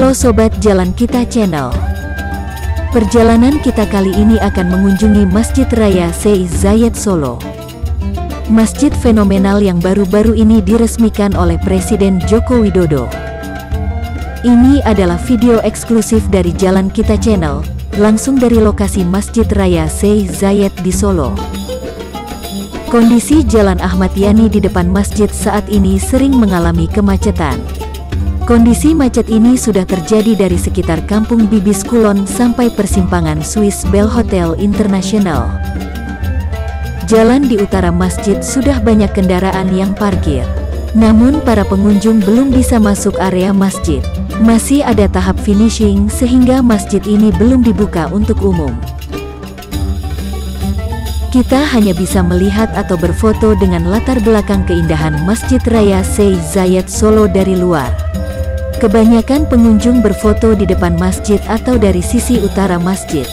Halo Sobat Jalan Kita Channel. Perjalanan kita kali ini akan mengunjungi Masjid Raya Sheikh Zayed Solo. Masjid fenomenal yang baru-baru ini diresmikan oleh Presiden Joko Widodo. Ini adalah video eksklusif dari Jalan Kita Channel, langsung dari lokasi Masjid Raya Sheikh Zayed di Solo. Kondisi Jalan Ahmad Yani di depan masjid saat ini sering mengalami kemacetan. Kondisi macet ini sudah terjadi dari sekitar Kampung Bibis Kulon sampai persimpangan Swiss Bell Hotel International. Jalan di utara masjid sudah banyak kendaraan yang parkir. Namun para pengunjung belum bisa masuk area masjid. Masih ada tahap finishing sehingga masjid ini belum dibuka untuk umum. Kita hanya bisa melihat atau berfoto dengan latar belakang keindahan Masjid Raya Sheikh Zayed Solo dari luar. Kebanyakan pengunjung berfoto di depan masjid atau dari sisi utara masjid.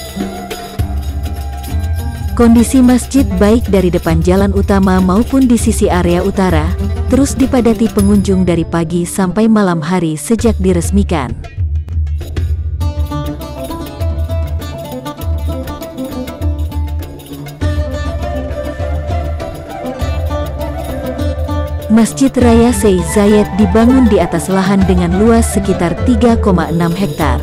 Kondisi masjid baik dari depan jalan utama maupun di sisi area utara, terus dipadati pengunjung dari pagi sampai malam hari sejak diresmikan. Masjid Raya Sheikh Zayed dibangun di atas lahan dengan luas sekitar 3,6 hektar.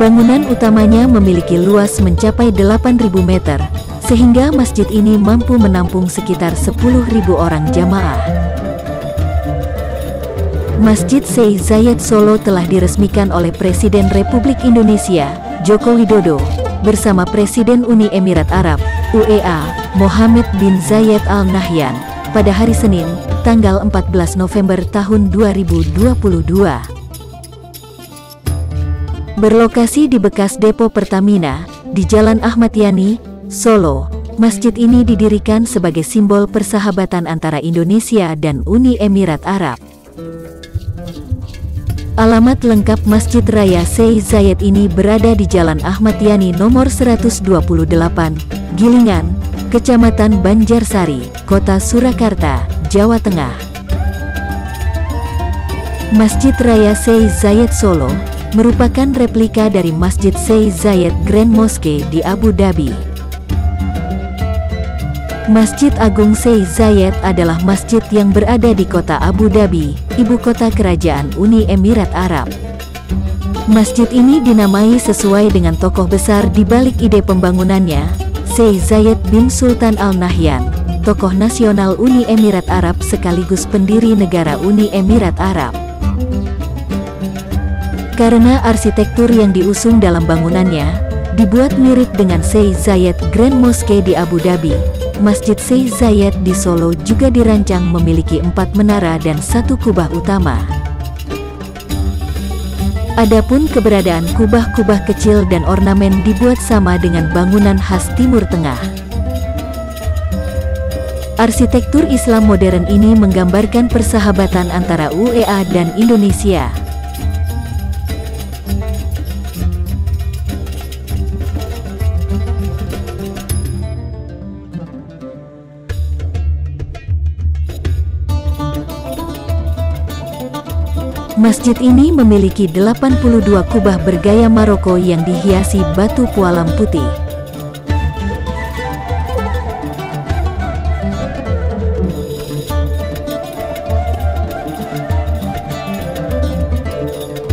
Bangunan utamanya memiliki luas mencapai 8.000 meter, sehingga masjid ini mampu menampung sekitar 10.000 orang jamaah. Masjid Sheikh Zayed Solo telah diresmikan oleh Presiden Republik Indonesia, Joko Widodo, bersama Presiden Uni Emirat Arab, UEA, Mohammed bin Zayed Al Nahyan, pada hari Senin, tanggal 14 November tahun 2022. Berlokasi di bekas depo Pertamina, di Jalan Ahmad Yani, Solo, masjid ini didirikan sebagai simbol persahabatan antara Indonesia dan Uni Emirat Arab. Alamat lengkap Masjid Raya Sheikh Zayed ini berada di Jalan Ahmad Yani nomor 128, Gilingan, Kecamatan Banjarsari, Kota Surakarta, Jawa Tengah. Masjid Raya Sheikh Zayed Solo merupakan replika dari Masjid Sheikh Zayed Grand Mosque di Abu Dhabi. Masjid Agung Sheikh Zayed adalah masjid yang berada di kota Abu Dhabi, ibu kota kerajaan Uni Emirat Arab. Masjid ini dinamai sesuai dengan tokoh besar di balik ide pembangunannya, Sheikh Zayed bin Sultan Al Nahyan, tokoh nasional Uni Emirat Arab sekaligus pendiri negara Uni Emirat Arab. Karena arsitektur yang diusung dalam bangunannya dibuat mirip dengan Sheikh Zayed Grand Mosque di Abu Dhabi, Masjid Sheikh Zayed di Solo juga dirancang memiliki 4 menara dan 1 kubah utama. Adapun keberadaan kubah-kubah kecil dan ornamen dibuat sama dengan bangunan khas Timur Tengah. Arsitektur Islam modern ini menggambarkan persahabatan antara UEA dan Indonesia. Masjid ini memiliki 82 kubah bergaya Maroko yang dihiasi batu pualam putih.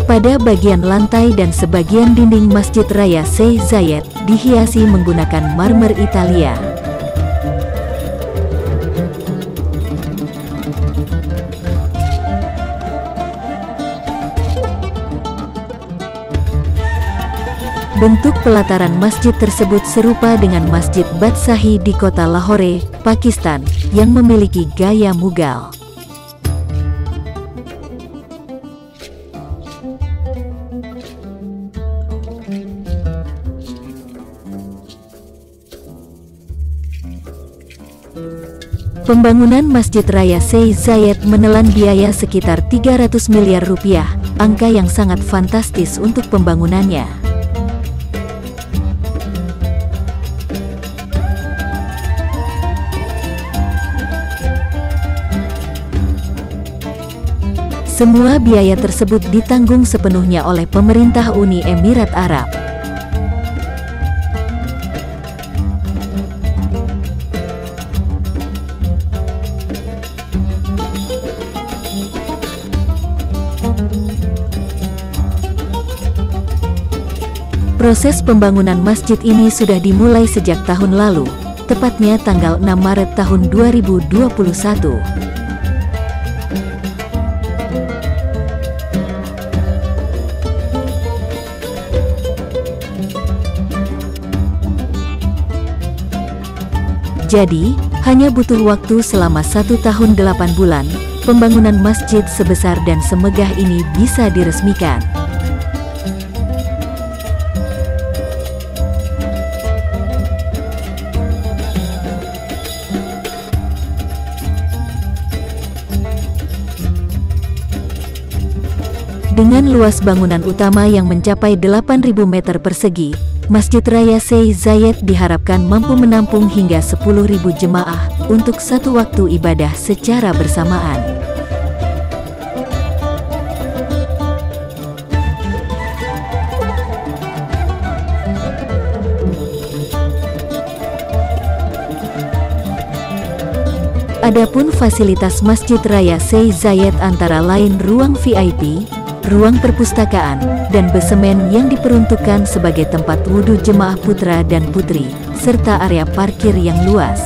Pada bagian lantai dan sebagian dinding Masjid Raya Sheikh Zayed dihiasi menggunakan marmer Italia. Bentuk pelataran masjid tersebut serupa dengan Masjid Badshahi di kota Lahore, Pakistan, yang memiliki gaya Mughal. Pembangunan Masjid Raya Sheikh Zayed menelan biaya sekitar 300 miliar rupiah, angka yang sangat fantastis untuk pembangunannya. Semua biaya tersebut ditanggung sepenuhnya oleh pemerintah Uni Emirat Arab. Proses pembangunan masjid ini sudah dimulai sejak tahun lalu, tepatnya tanggal 6 Maret tahun 2021. Jadi, hanya butuh waktu selama 1 tahun 8 bulan, pembangunan masjid sebesar dan semegah ini bisa diresmikan. Dengan luas bangunan utama yang mencapai 8.000 meter persegi, Masjid Raya Sheikh Zayed diharapkan mampu menampung hingga 10.000 jemaah untuk satu waktu ibadah secara bersamaan. Adapun fasilitas Masjid Raya Sheikh Zayed antara lain ruang VIP, ruang perpustakaan, dan basement yang diperuntukkan sebagai tempat wudhu jemaah putra dan putri, serta area parkir yang luas.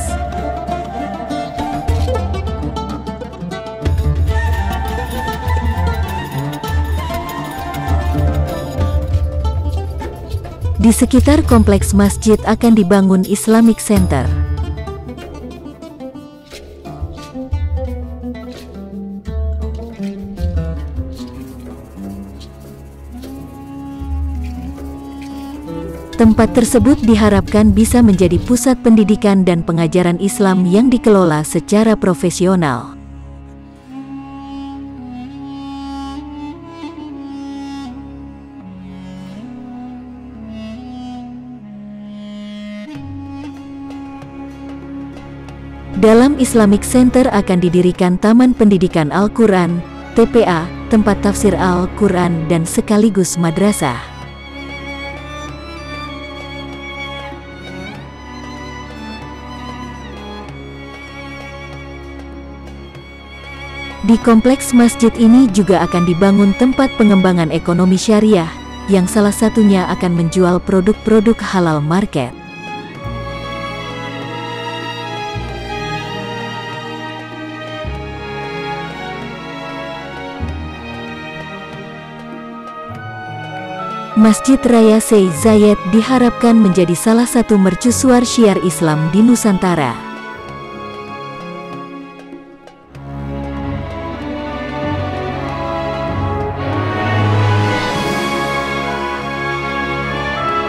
Di sekitar kompleks masjid akan dibangun Islamic Center. Tempat tersebut diharapkan bisa menjadi pusat pendidikan dan pengajaran Islam yang dikelola secara profesional. Dalam Islamic Center akan didirikan Taman Pendidikan Al-Quran, TPA, tempat tafsir Al-Quran dan sekaligus madrasah. Di kompleks masjid ini juga akan dibangun tempat pengembangan ekonomi syariah, yang salah satunya akan menjual produk-produk halal market. Masjid Raya Sheikh Zayed diharapkan menjadi salah satu mercusuar syiar Islam di Nusantara.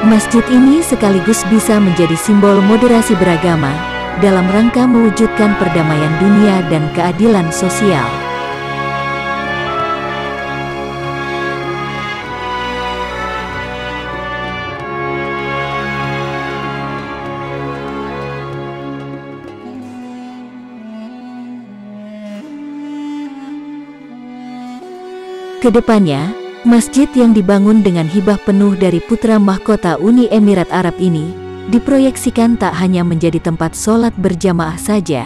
Masjid ini sekaligus bisa menjadi simbol moderasi beragama dalam rangka mewujudkan perdamaian dunia dan keadilan sosial. Kedepannya, masjid yang dibangun dengan hibah penuh dari putra mahkota Uni Emirat Arab ini, diproyeksikan tak hanya menjadi tempat sholat berjamaah saja.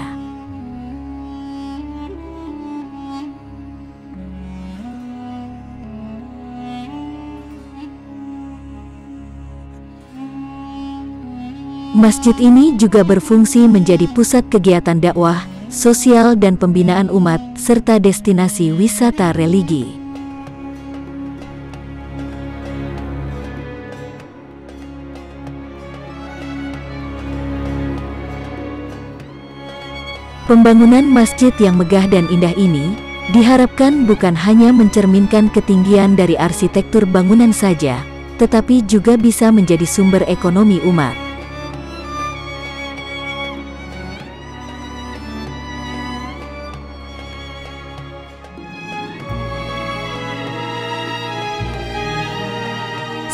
Masjid ini juga berfungsi menjadi pusat kegiatan dakwah, sosial dan pembinaan umat, serta destinasi wisata religi. Pembangunan masjid yang megah dan indah ini diharapkan bukan hanya mencerminkan ketinggian dari arsitektur bangunan saja, tetapi juga bisa menjadi sumber ekonomi umat.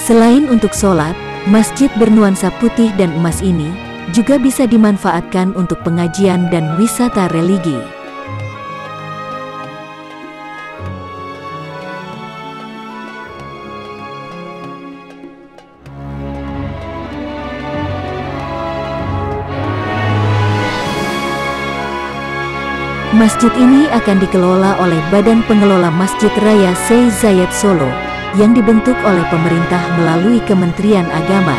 Selain untuk sholat, masjid bernuansa putih dan emas ini juga bisa dimanfaatkan untuk pengajian dan wisata religi. Masjid ini akan dikelola oleh Badan Pengelola Masjid Raya Syekh Zayed Solo, yang dibentuk oleh pemerintah melalui Kementerian Agama.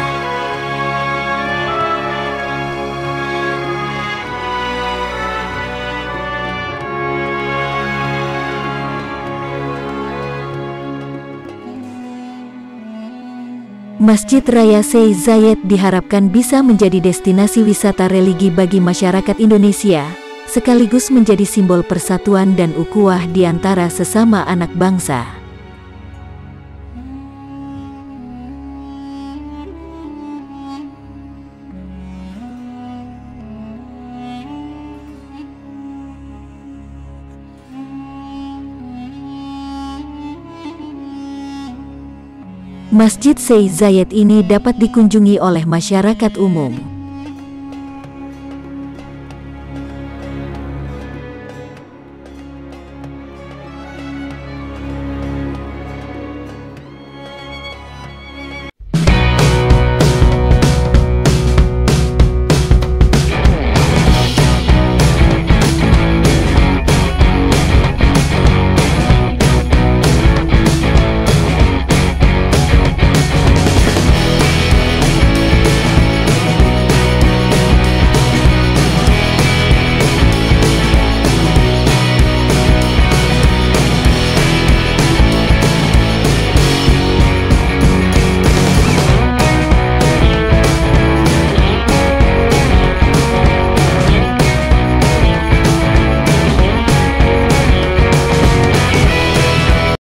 Masjid Raya Syekh Zayed diharapkan bisa menjadi destinasi wisata religi bagi masyarakat Indonesia, sekaligus menjadi simbol persatuan dan ukhuwah di antara sesama anak bangsa. Masjid Syekh Zayed ini dapat dikunjungi oleh masyarakat umum.